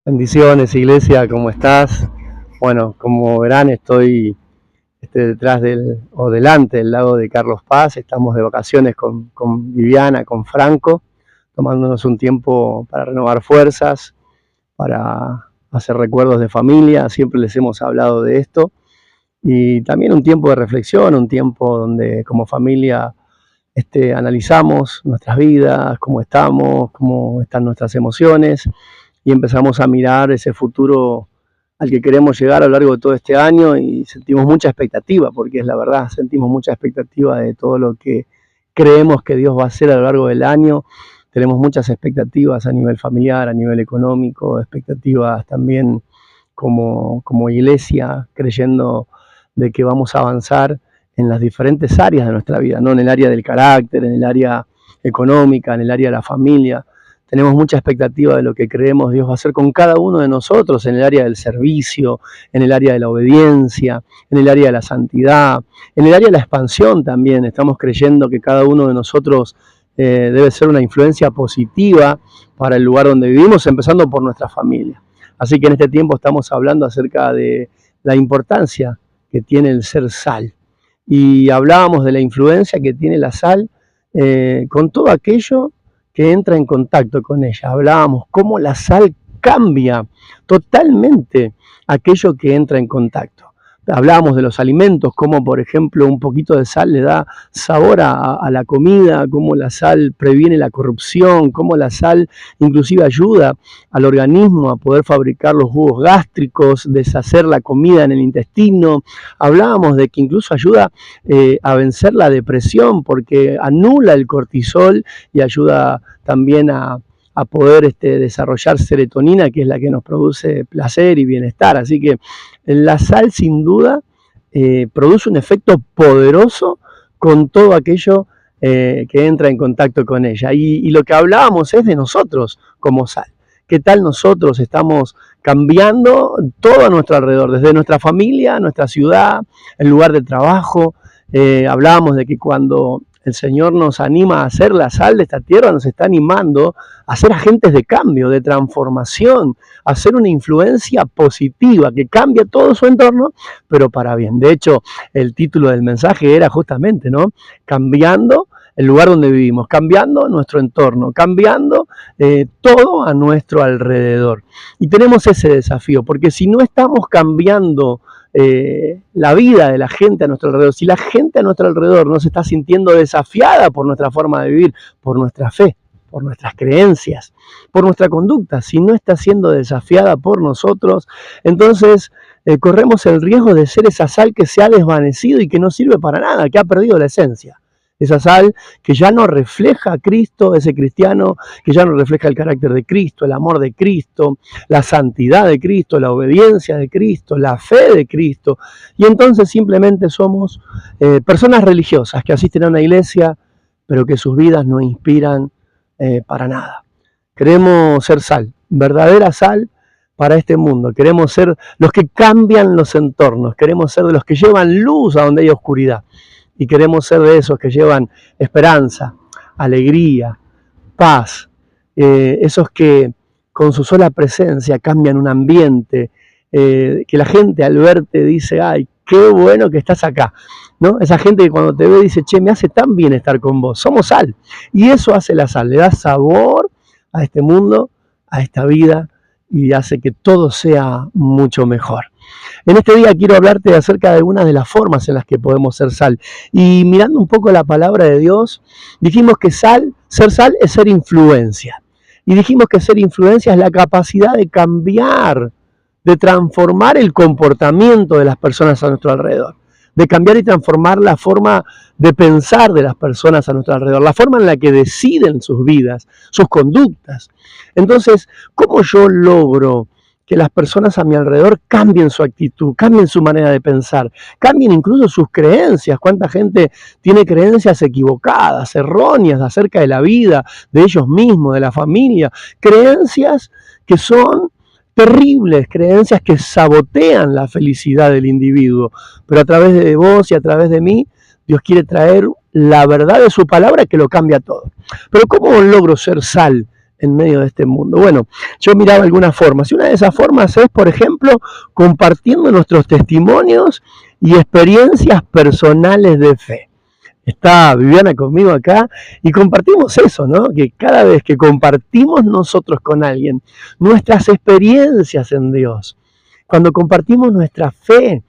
Bendiciones, iglesia, ¿cómo estás? Bueno, como verán, estoy detrás o delante del lago de Carlos Paz. Estamos de vacaciones con Viviana, con Franco, tomándonos un tiempo para renovar fuerzas, para hacer recuerdos de familia. Siempre les hemos hablado de esto. Y también un tiempo de reflexión, un tiempo donde como familia analizamos nuestras vidas, cómo estamos, cómo están nuestras emociones y empezamos a mirar ese futuro al que queremos llegar a lo largo de todo este año y sentimos mucha expectativa, porque es la verdad, sentimos mucha expectativa de todo lo que creemos que Dios va a hacer a lo largo del año. Tenemos muchas expectativas a nivel familiar, a nivel económico, expectativas también como iglesia, creyendo de que vamos a avanzar en las diferentes áreas de nuestra vida, ¿no? En el área del carácter, en el área económica, en el área de la familia. Tenemos mucha expectativa de lo que creemos Dios va a hacer con cada uno de nosotros en el área del servicio, en el área de la obediencia, en el área de la santidad, en el área de la expansión también. Estamos creyendo que cada uno de nosotros debe ser una influencia positiva para el lugar donde vivimos, empezando por nuestra familia. Así que en este tiempo estamos hablando acerca de la importancia que tiene el ser sal. Y hablábamos de la influencia que tiene la sal con todo aquello que entra en contacto con ella. Hablábamos cómo la sal cambia totalmente aquello que entra en contacto. Hablábamos de los alimentos, cómo por ejemplo un poquito de sal le da sabor a la comida, cómo la sal previene la corrupción, cómo la sal inclusive ayuda al organismo a poder fabricar los jugos gástricos, deshacer la comida en el intestino. Hablábamos de que incluso ayuda a vencer la depresión porque anula el cortisol y ayuda también a poder desarrollar serotonina, que es la que nos produce placer y bienestar. Así que la sal sin duda produce un efecto poderoso con todo aquello que entra en contacto con ella. Y lo que hablábamos es de nosotros como sal. ¿Qué tal nosotros estamos cambiando todo a nuestro alrededor? Desde nuestra familia, nuestra ciudad, el lugar de trabajo. Hablábamos de que cuando el Señor nos anima a hacer la sal de esta tierra, nos está animando a ser agentes de cambio, de transformación, a ser una influencia positiva que cambie todo su entorno, pero para bien. De hecho, el título del mensaje era justamente, ¿no? Cambiando el lugar donde vivimos, cambiando nuestro entorno, cambiando todo a nuestro alrededor. Y tenemos ese desafío, porque si no estamos cambiando la vida de la gente a nuestro alrededor, si la gente a nuestro alrededor no se está sintiendo desafiada por nuestra forma de vivir, por nuestra fe, por nuestras creencias, por nuestra conducta, si no está siendo desafiada por nosotros, entonces corremos el riesgo de ser esa sal que se ha desvanecido y que no sirve para nada, que ha perdido la esencia. Esa sal que ya no refleja a Cristo, ese cristiano que ya no refleja el carácter de Cristo, el amor de Cristo, la santidad de Cristo, la obediencia de Cristo, la fe de Cristo. Y entonces simplemente somos personas religiosas que asisten a una iglesia, pero que sus vidas no inspiran para nada. Queremos ser sal, verdadera sal para este mundo. Queremos ser los que cambian los entornos, queremos ser de los que llevan luz a donde hay oscuridad. Y queremos ser de esos que llevan esperanza, alegría, paz, esos que con su sola presencia cambian un ambiente, que la gente al verte dice, ay, qué bueno que estás acá, ¿no? Esa gente que cuando te ve dice, che, me hace tan bien estar con vos, somos sal. Y eso hace la sal, le da sabor a este mundo, a esta vida, y hace que todo sea mucho mejor. En este día quiero hablarte acerca de algunas de las formas en las que podemos ser sal. Y mirando un poco la palabra de Dios, dijimos que ser sal es ser influencia. Y dijimos que ser influencia es la capacidad de cambiar, de transformar el comportamiento de las personas a nuestro alrededor. De cambiar y transformar la forma de pensar de las personas a nuestro alrededor, la forma en la que deciden sus vidas, sus conductas. Entonces, ¿cómo yo logro que las personas a mi alrededor cambien su actitud, cambien su manera de pensar, cambien incluso sus creencias? ¿Cuánta gente tiene creencias equivocadas, erróneas acerca de la vida, de ellos mismos, de la familia? Creencias que son terribles, creencias que sabotean la felicidad del individuo. Pero a través de vos y a través de mí, Dios quiere traer la verdad de su palabra que lo cambia todo. Pero ¿cómo logro ser sal en medio de este mundo? Bueno, yo miraba algunas formas y una de esas formas es, por ejemplo, compartiendo nuestros testimonios y experiencias personales de fe. Está Viviana conmigo acá y compartimos eso, ¿no? Que cada vez que compartimos nosotros con alguien nuestras experiencias en Dios, cuando compartimos nuestra fe,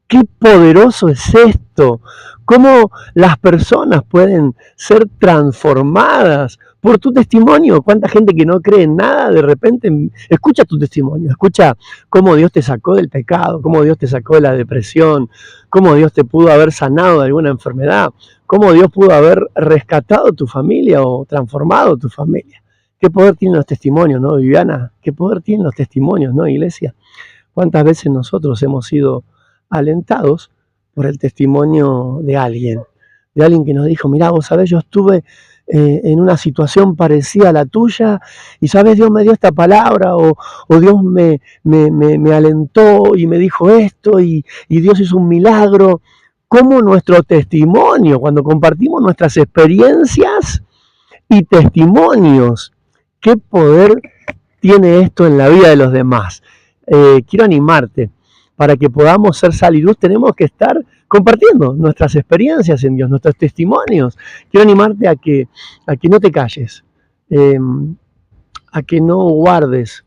qué poderoso es esto, cómo las personas pueden ser transformadas por tu testimonio. Cuánta gente que no cree en nada, de repente escucha tu testimonio, escucha cómo Dios te sacó del pecado, cómo Dios te sacó de la depresión, cómo Dios te pudo haber sanado de alguna enfermedad, cómo Dios pudo haber rescatado tu familia o transformado tu familia. Qué poder tienen los testimonios, ¿no, Viviana? Qué poder tienen los testimonios, ¿no, iglesia? ¿Cuántas veces nosotros hemos sido alentados por el testimonio de alguien que nos dijo, mirá, vos sabés, yo estuve en una situación parecida a la tuya y sabés, Dios me dio esta palabra o Dios me alentó y me dijo esto y Dios hizo un milagro. Como nuestro testimonio, cuando compartimos nuestras experiencias y testimonios, qué poder tiene esto en la vida de los demás. Quiero animarte. Para que podamos ser sal y luz tenemos que estar compartiendo nuestras experiencias en Dios, nuestros testimonios. Quiero animarte a que no te calles, a que no guardes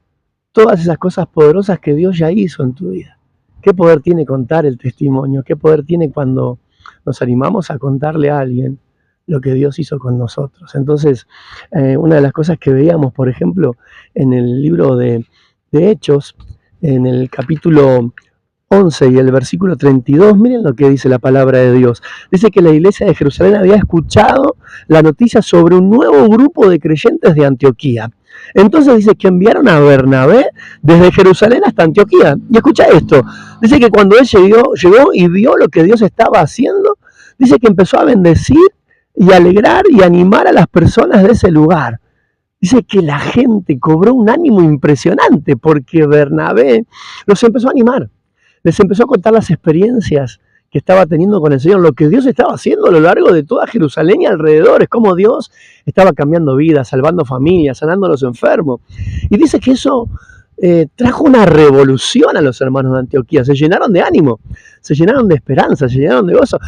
todas esas cosas poderosas que Dios ya hizo en tu vida. ¿Qué poder tiene contar el testimonio? ¿Qué poder tiene cuando nos animamos a contarle a alguien lo que Dios hizo con nosotros? Entonces, una de las cosas que veíamos, por ejemplo, en el libro de Hechos, en el capítulo 11 y el versículo 32, miren lo que dice la palabra de Dios. Dice que la iglesia de Jerusalén había escuchado la noticia sobre un nuevo grupo de creyentes de Antioquía. Entonces dice que enviaron a Bernabé desde Jerusalén hasta Antioquía. Y escucha esto, dice que cuando él llegó y vio lo que Dios estaba haciendo, dice que empezó a bendecir y alegrar y animar a las personas de ese lugar. Dice que la gente cobró un ánimo impresionante porque Bernabé los empezó a animar. Les empezó a contar las experiencias que estaba teniendo con el Señor, lo que Dios estaba haciendo a lo largo de toda Jerusalén y alrededores, cómo Dios estaba cambiando vidas, salvando familias, sanando a los enfermos. Y dice que eso trajo una revolución a los hermanos de Antioquía. Se llenaron de ánimo, se llenaron de esperanza, se llenaron de gozo.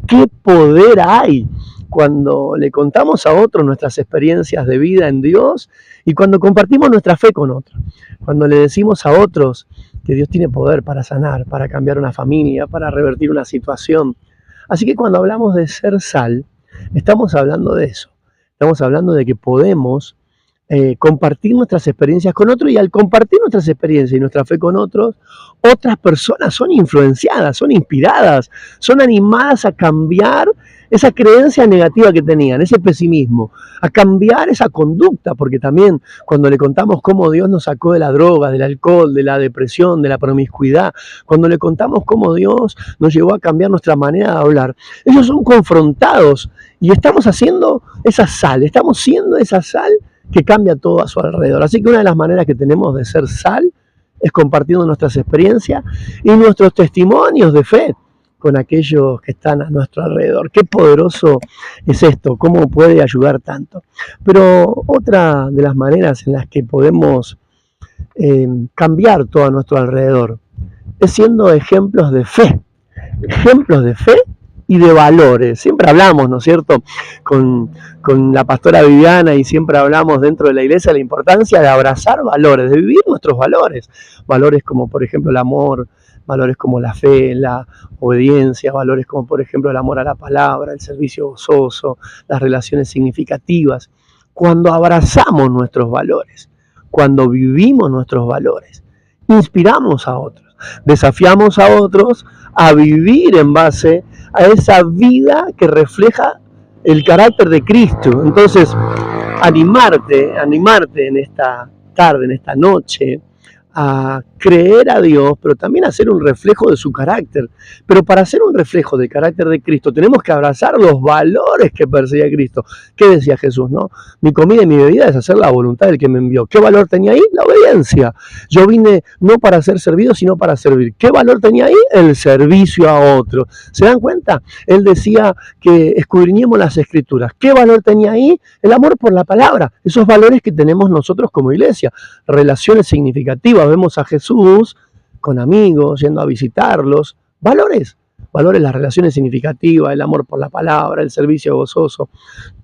¡Qué poder hay cuando le contamos a otros nuestras experiencias de vida en Dios y cuando compartimos nuestra fe con otros? Cuando le decimos a otros que Dios tiene poder para sanar, para cambiar una familia, para revertir una situación. Así que cuando hablamos de ser sal, estamos hablando de eso. Estamos hablando de que podemos compartir nuestras experiencias con otros y al compartir nuestras experiencias y nuestra fe con otros, otras personas son influenciadas, son inspiradas, son animadas a cambiar esa creencia negativa que tenían, ese pesimismo, a cambiar esa conducta, porque también cuando le contamos cómo Dios nos sacó de la droga, del alcohol, de la depresión, de la promiscuidad, cuando le contamos cómo Dios nos llevó a cambiar nuestra manera de hablar, ellos son confrontados y estamos haciendo esa sal, estamos siendo esa sal que cambia todo a su alrededor. Así que una de las maneras que tenemos de ser sal es compartiendo nuestras experiencias y nuestros testimonios de fe con aquellos que están a nuestro alrededor. Qué poderoso es esto, cómo puede ayudar tanto. Pero otra de las maneras en las que podemos cambiar todo a nuestro alrededor es siendo ejemplos de fe y de valores. Siempre hablamos, ¿no es cierto?, con la pastora Viviana y siempre hablamos dentro de la iglesia de la importancia de abrazar valores, de vivir nuestros valores. Valores como, por ejemplo, el amor, valores como la fe, la obediencia, valores como, por ejemplo, el amor a la palabra, el servicio gozoso, las relaciones significativas. Cuando abrazamos nuestros valores, cuando vivimos nuestros valores, inspiramos a otros, desafiamos a otros a vivir en base a esa vida que refleja el carácter de Cristo. Entonces, animarte en esta tarde, en esta noche, a creer a Dios, pero también a ser un reflejo de su carácter. Pero para ser un reflejo del carácter de Cristo tenemos que abrazar los valores que perseguía Cristo. ¿Qué decía Jesús, no? Mi comida y mi bebida es hacer la voluntad del que me envió. ¿Qué valor tenía ahí? La obediencia. Yo vine no para ser servido, sino para servir. ¿Qué valor tenía ahí? El servicio a otro. ¿Se dan cuenta? Él decía que escudriñemos las Escrituras. ¿Qué valor tenía ahí? El amor por la palabra. Esos valores que tenemos nosotros como iglesia. Relaciones significativas. Vemos a Jesús con amigos, yendo a visitarlos. Valores, las relaciones significativas, el amor por la palabra, el servicio gozoso.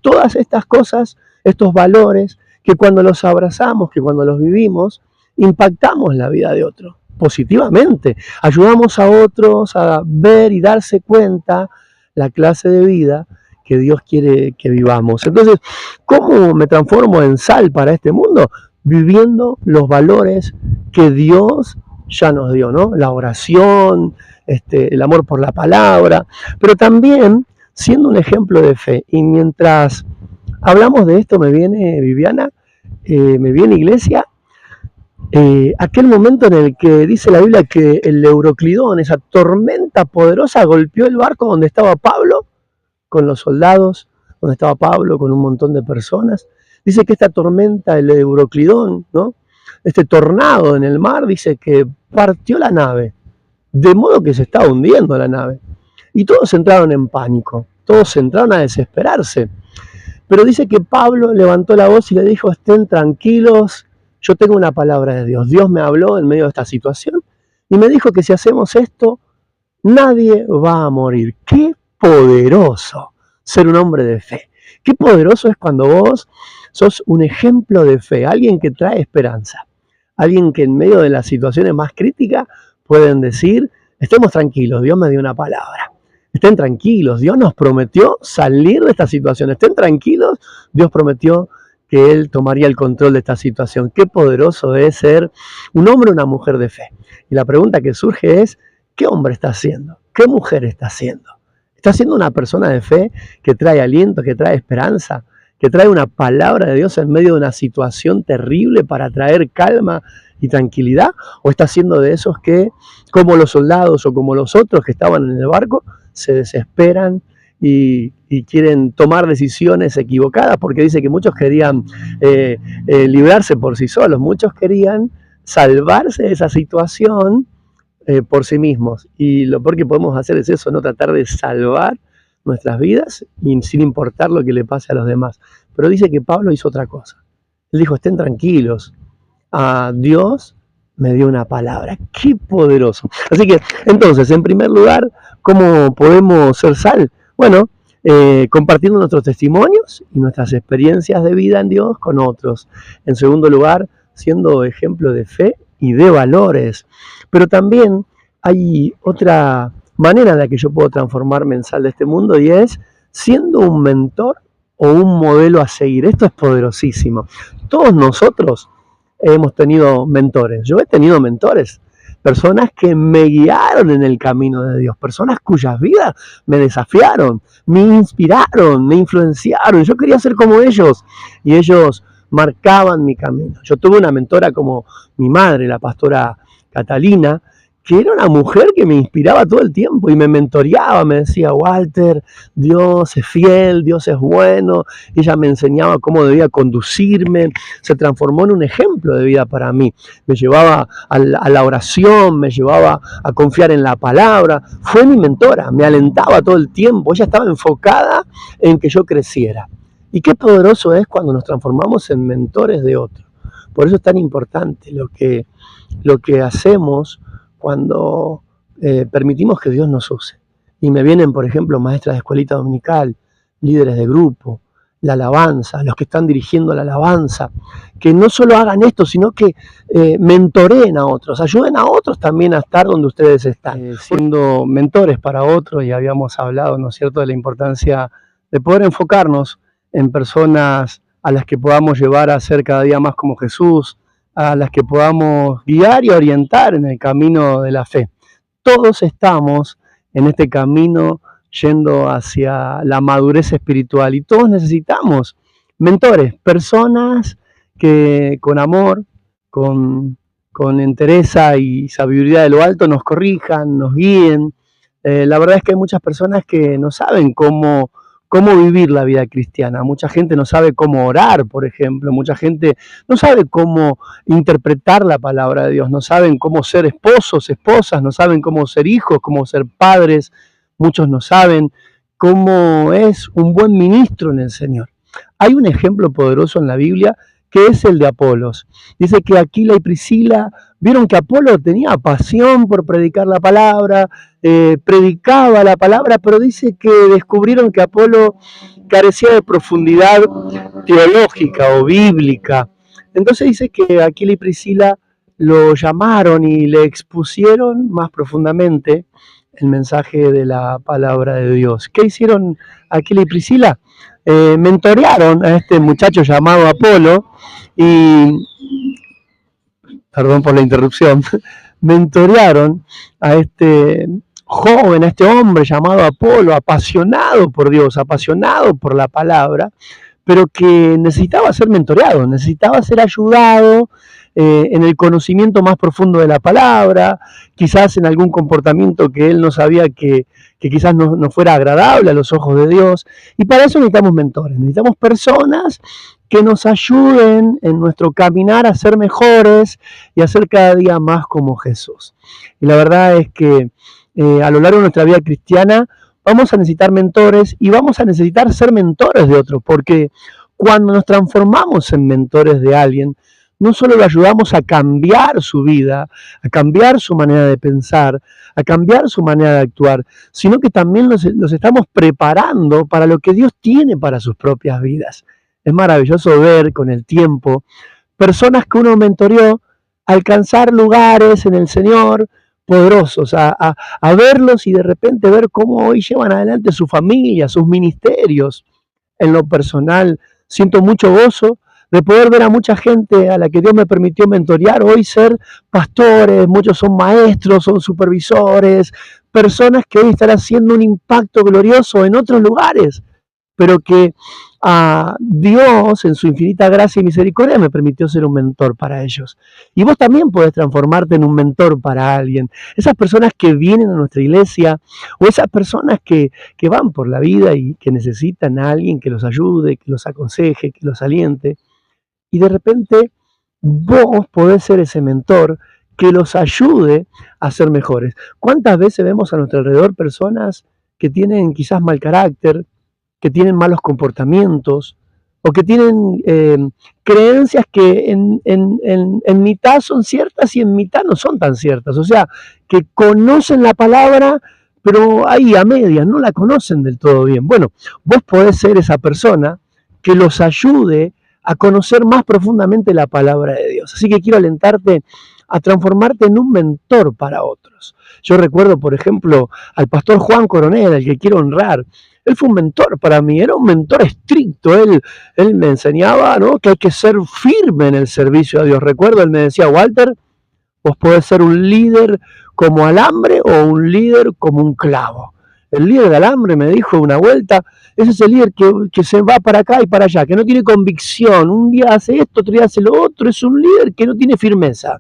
Todas estas cosas, estos valores, que cuando los abrazamos, que cuando los vivimos, impactamos la vida de otro positivamente. Ayudamos a otros a ver y darse cuenta la clase de vida que Dios quiere que vivamos. Entonces, ¿cómo me transformo en sal para este mundo? Viviendo los valores que Dios ya nos dio, ¿no? La oración, el amor por la palabra, pero también siendo un ejemplo de fe. Y mientras hablamos de esto, me viene Viviana, me viene Iglesia, aquel momento en el que dice la Biblia que el Euroclidón, esa tormenta poderosa, golpeó el barco donde estaba Pablo, con los soldados, donde estaba Pablo, con un montón de personas. Dice que esta tormenta, el Euroclidón, ¿no? Este tornado en el mar, dice que partió la nave, de modo que se estaba hundiendo la nave. Y todos entraron en pánico, todos entraron a desesperarse. Pero dice que Pablo levantó la voz y le dijo, estén tranquilos, yo tengo una palabra de Dios. Dios me habló en medio de esta situación y me dijo que si hacemos esto, nadie va a morir. ¡Qué poderoso ser un hombre de fe! ¡Qué poderoso es cuando vos sos un ejemplo de fe! Alguien que trae esperanza. Alguien que en medio de las situaciones más críticas pueden decir, estemos tranquilos, Dios me dio una palabra. Estén tranquilos, Dios nos prometió salir de esta situación. Estén tranquilos, Dios prometió que Él tomaría el control de esta situación. Qué poderoso es ser un hombre o una mujer de fe. Y la pregunta que surge es, ¿qué hombre está haciendo? ¿Qué mujer está haciendo? ¿Está siendo una persona de fe que trae aliento, que trae esperanza, que trae una palabra de Dios en medio de una situación terrible para traer calma y tranquilidad? ¿O está siendo de esos que, como los soldados o como los otros que estaban en el barco, se desesperan y quieren tomar decisiones equivocadas? Porque dice que muchos querían librarse por sí solos, muchos querían salvarse de esa situación por sí mismos. Y lo peor que podemos hacer es eso, no tratar de salvar nuestras vidas y sin importar lo que le pase a los demás. Pero dice que Pablo hizo otra cosa. Él dijo, estén tranquilos, a Dios me dio una palabra. ¡Qué poderoso! Así que, entonces, en primer lugar, ¿cómo podemos ser sal? Bueno, compartiendo nuestros testimonios y nuestras experiencias de vida en Dios con otros. En segundo lugar, siendo ejemplo de fe y de valores. Pero también hay otra manera en la que yo puedo transformarme en sal de este mundo y es siendo un mentor o un modelo a seguir. Esto es poderosísimo. Todos nosotros hemos tenido mentores. Yo he tenido mentores, personas que me guiaron en el camino de Dios, personas cuyas vidas me desafiaron, me inspiraron, me influenciaron. Yo quería ser como ellos y ellos marcaban mi camino. Yo tuve una mentora como mi madre, la pastora Catalina, que era una mujer que me inspiraba todo el tiempo y me mentoreaba, me decía, Walter, Dios es fiel, Dios es bueno. Ella me enseñaba cómo debía conducirme, se transformó en un ejemplo de vida para mí. Me llevaba a la oración, me llevaba a confiar en la palabra. Fue mi mentora, me alentaba todo el tiempo, ella estaba enfocada en que yo creciera. Y qué poderoso es cuando nos transformamos en mentores de otros. Por eso es tan importante lo que hacemos cuando permitimos que Dios nos use. Y me vienen, por ejemplo, maestras de escuelita dominical, líderes de grupo, la alabanza, los que están dirigiendo la alabanza, que no solo hagan esto, sino que mentoreen a otros, ayuden a otros también a estar donde ustedes están, siendo mentores para otros. Y habíamos hablado, ¿no es cierto?, de la importancia de poder enfocarnos en personas a las que podamos llevar a ser cada día más como Jesús, a las que podamos guiar y orientar en el camino de la fe. Todos estamos en este camino yendo hacia la madurez espiritual y todos necesitamos mentores, personas que con amor, con con entereza y sabiduría de lo alto nos corrijan, nos guíen. La verdad es que hay muchas personas que no saben cómo vivir la vida cristiana. Mucha gente no sabe cómo orar, por ejemplo. Mucha gente no sabe cómo interpretar la palabra de Dios. No saben cómo ser esposos, esposas. No saben cómo ser hijos, cómo ser padres. Muchos no saben cómo es un buen ministro en el Señor. Hay un ejemplo poderoso en la Biblia que es el de Apolos. Dice que Aquila y Priscila vieron que Apolo tenía pasión por predicar la palabra, predicaba la palabra, pero dice que descubrieron que Apolo carecía de profundidad teológica o bíblica. Entonces dice que Aquila y Priscila lo llamaron y le expusieron más profundamente el mensaje de la palabra de Dios. ¿Qué hicieron Aquila y Priscila? Mentorearon a este muchacho llamado Apolo y, perdón por la interrupción, mentorearon a este joven, a este hombre llamado Apolo, apasionado por Dios, apasionado por la palabra, pero que necesitaba ser mentoreado, necesitaba ser ayudado en el conocimiento más profundo de la palabra, quizás en algún comportamiento que él no sabía que quizás no fuera agradable a los ojos de Dios. Y para eso necesitamos mentores, necesitamos personas que nos ayuden en nuestro caminar a ser mejores y a ser cada día más como Jesús. Y la verdad es que a lo largo de nuestra vida cristiana vamos a necesitar mentores y vamos a necesitar ser mentores de otros, porque cuando nos transformamos en mentores de alguien, no solo lo ayudamos a cambiar su vida, a cambiar su manera de pensar, a cambiar su manera de actuar, sino que también los estamos preparando para lo que Dios tiene para sus propias vidas. Es maravilloso ver con el tiempo personas que uno mentoreó alcanzar lugares en el Señor poderosos, a verlos y de repente ver cómo hoy llevan adelante su familia, sus ministerios. En lo personal, siento mucho gozo de poder ver a mucha gente a la que Dios me permitió mentorear, hoy ser pastores, muchos son maestros, son supervisores, personas que hoy están haciendo un impacto glorioso en otros lugares, pero que Dios en su infinita gracia y misericordia me permitió ser un mentor para ellos. Y vos también podés transformarte en un mentor para alguien. Esas personas que vienen a nuestra iglesia o esas personas que van por la vida y que necesitan a alguien que los ayude, que los aconseje, que los aliente. Y de repente vos podés ser ese mentor que los ayude a ser mejores. ¿Cuántas veces vemos a nuestro alrededor personas que tienen quizás mal carácter, que tienen malos comportamientos o que tienen creencias que en mitad son ciertas y en mitad no son tan ciertas? O sea, que conocen la palabra, pero ahí a medias, no la conocen del todo bien. Bueno, vos podés ser esa persona que los ayude a conocer más profundamente la palabra de Dios. Así que quiero alentarte a transformarte en un mentor para otros. Yo recuerdo, por ejemplo, al pastor Juan Coronel, al que quiero honrar. Él fue un mentor para mí, era un mentor estricto. Él me enseñaba, ¿no?, que hay que ser firme en el servicio a Dios. Recuerdo, él me decía: Walter, vos podés ser un líder como alambre o un líder como un clavo. El líder de alambre, me dijo una vuelta, ese es el líder que se va para acá y para allá, que no tiene convicción. Un día hace esto, otro día hace lo otro. Es un líder que no tiene firmeza.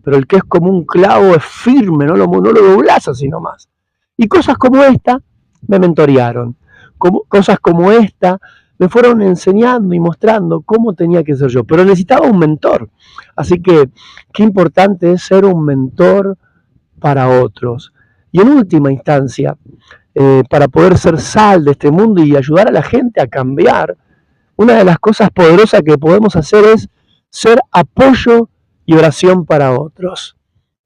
Pero el que es como un clavo es firme, no lo doblás así nomás. Y cosas como esta me mentorearon. Cosas como esta me fueron enseñando y mostrando cómo tenía que ser yo. Pero necesitaba un mentor. Así que qué importante es ser un mentor para otros. Y en última instancia, para poder ser sal de este mundo y ayudar a la gente a cambiar, una de las cosas poderosas que podemos hacer es ser apoyo y oración para otros.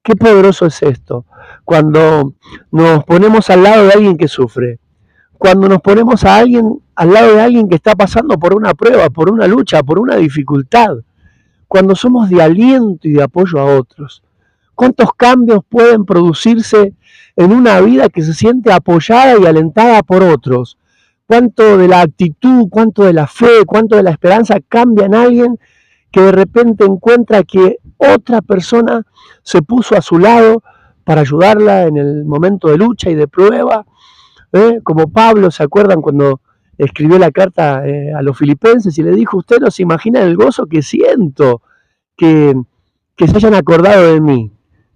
Qué poderoso es esto, cuando nos ponemos al lado de alguien que sufre, cuando nos ponemos al lado de alguien que está pasando por una prueba, por una lucha, por una dificultad, cuando somos de aliento y de apoyo a otros. ¿Cuántos cambios pueden producirse en una vida que se siente apoyada y alentada por otros? ¿Cuánto de la actitud, cuánto de la fe, cuánto de la esperanza cambia en alguien que de repente encuentra que otra persona se puso a su lado para ayudarla en el momento de lucha y de prueba? Como Pablo, ¿se acuerdan cuando escribió la carta a los filipenses y le dijo: usted no se imagina el gozo que siento, que que se hayan acordado de mí,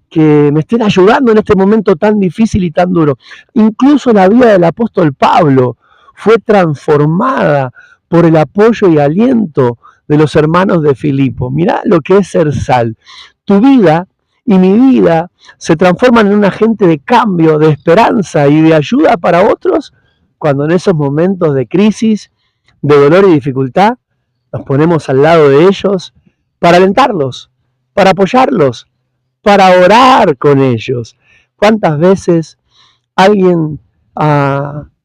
que me estén ayudando en este momento tan difícil y tan duro. Incluso la vida del apóstol Pablo fue transformada por el apoyo y aliento de los hermanos de Filipo. Mirá lo que es ser sal. Tu vida y mi vida se transforman en un agente de cambio, de esperanza y de ayuda para otros cuando en esos momentos de crisis, de dolor y dificultad, nos ponemos al lado de ellos para alentarlos, para apoyarlos, para orar con ellos. ¿Cuántas veces alguien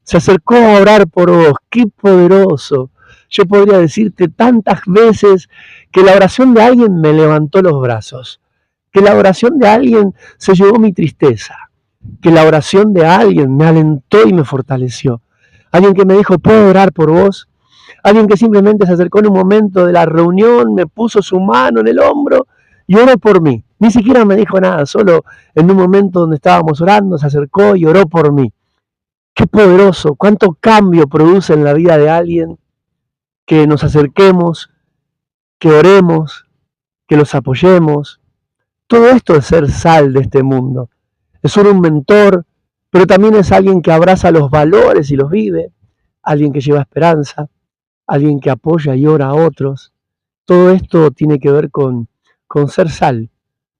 se acercó a orar por vos? ¡Qué poderoso! Yo podría decirte tantas veces que la oración de alguien me levantó los brazos, que la oración de alguien se llevó mi tristeza, que la oración de alguien me alentó y me fortaleció. Alguien que me dijo, ¿puedo orar por vos? Alguien que simplemente se acercó en un momento de la reunión, me puso su mano en el hombro y oró por mí. Ni siquiera me dijo nada, solo en un momento donde estábamos orando se acercó y oró por mí. Qué poderoso, cuánto cambio produce en la vida de alguien que nos acerquemos, que oremos, que los apoyemos. Todo esto es ser sal de este mundo. Es ser un mentor, pero también es alguien que abraza los valores y los vive, alguien que lleva esperanza, alguien que apoya y ora a otros. Todo esto tiene que ver con ser sal,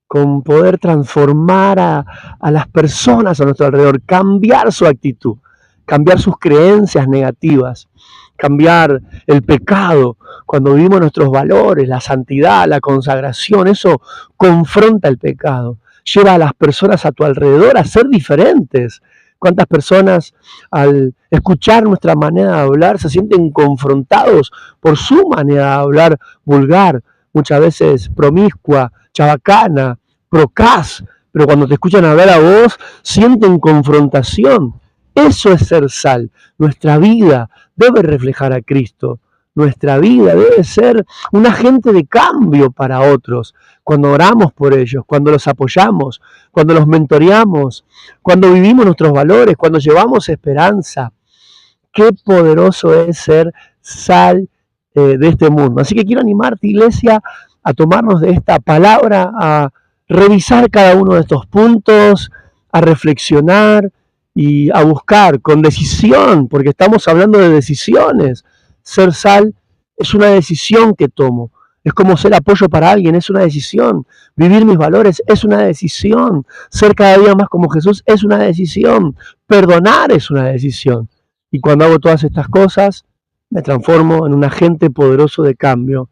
con poder transformar a las personas a nuestro alrededor, cambiar su actitud, cambiar sus creencias negativas, cambiar el pecado. Cuando vivimos nuestros valores, la santidad, la consagración, eso confronta el pecado, lleva a las personas a tu alrededor a ser diferentes. ¿Cuántas personas al escuchar nuestra manera de hablar se sienten confrontados por su manera de hablar vulgar, muchas veces promiscua, chabacana, procaz, pero cuando te escuchan hablar a vos sienten confrontación? Eso es ser sal. Nuestra vida debe reflejar a Cristo. Nuestra vida debe ser un agente de cambio para otros. Cuando oramos por ellos, cuando los apoyamos, cuando los mentoreamos, cuando vivimos nuestros valores, cuando llevamos esperanza. Qué poderoso es ser sal de este mundo. Así que quiero animarte, iglesia, a tomarnos de esta palabra, a revisar cada uno de estos puntos, a reflexionar y a buscar con decisión, porque estamos hablando de decisiones. Ser sal es una decisión que tomo. Es como ser apoyo para alguien, es una decisión. Vivir mis valores es una decisión. Ser cada día más como Jesús es una decisión. Perdonar es una decisión. Y cuando hago todas estas cosas, me transformo en un agente poderoso de cambio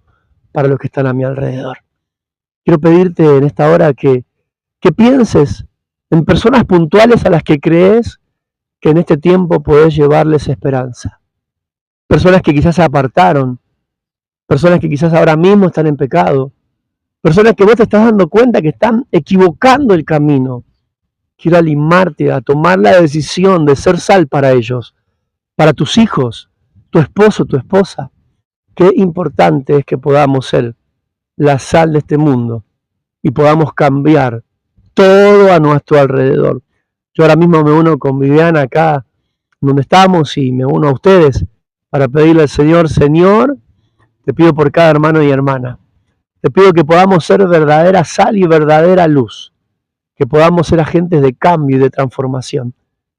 para los que están a mi alrededor. Quiero pedirte en esta hora que pienses en personas puntuales a las que crees que en este tiempo podés llevarles esperanza. Personas que quizás se apartaron, personas que quizás ahora mismo están en pecado, personas que vos te estás dando cuenta que están equivocando el camino. Quiero animarte a tomar la decisión de ser sal para ellos, para tus hijos, tu esposo, tu esposa. Qué importante es que podamos ser la sal de este mundo y podamos cambiar todo a nuestro alrededor. Yo ahora mismo me uno con Viviana acá donde estamos y me uno a ustedes para pedirle al Señor, Señor, te pido por cada hermano y hermana, te pido que podamos ser verdadera sal y verdadera luz, que podamos ser agentes de cambio y de transformación,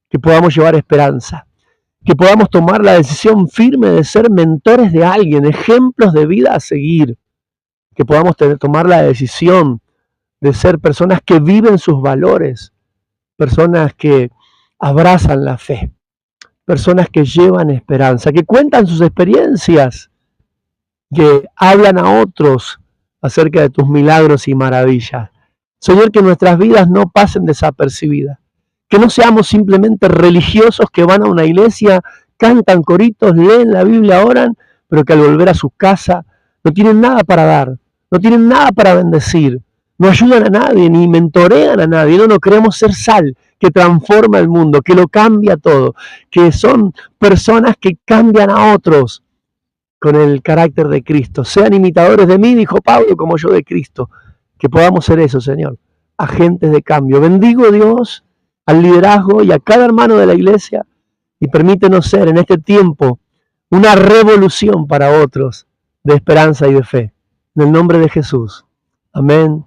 que podamos llevar esperanza, que podamos tomar la decisión firme de ser mentores de alguien, ejemplos de vida a seguir, que podamos tomar la decisión de ser personas que viven sus valores, personas que abrazan la fe, personas que llevan esperanza, que cuentan sus experiencias, que hablan a otros acerca de tus milagros y maravillas. Señor, que nuestras vidas no pasen desapercibidas, que no seamos simplemente religiosos que van a una iglesia, cantan coritos, leen la Biblia, oran, pero que al volver a su casa no tienen nada para dar, no tienen nada para bendecir, no ayudan a nadie, ni mentorean a nadie. No queremos ser sal que transforma el mundo, que lo cambia todo, que son personas que cambian a otros con el carácter de Cristo. Sean imitadores de mí, dijo Pablo, como yo de Cristo. Que podamos ser eso, Señor, agentes de cambio. Bendigo, Dios, al liderazgo y a cada hermano de la iglesia y permítenos ser en este tiempo una revolución para otros de esperanza y de fe. En el nombre de Jesús. Amén.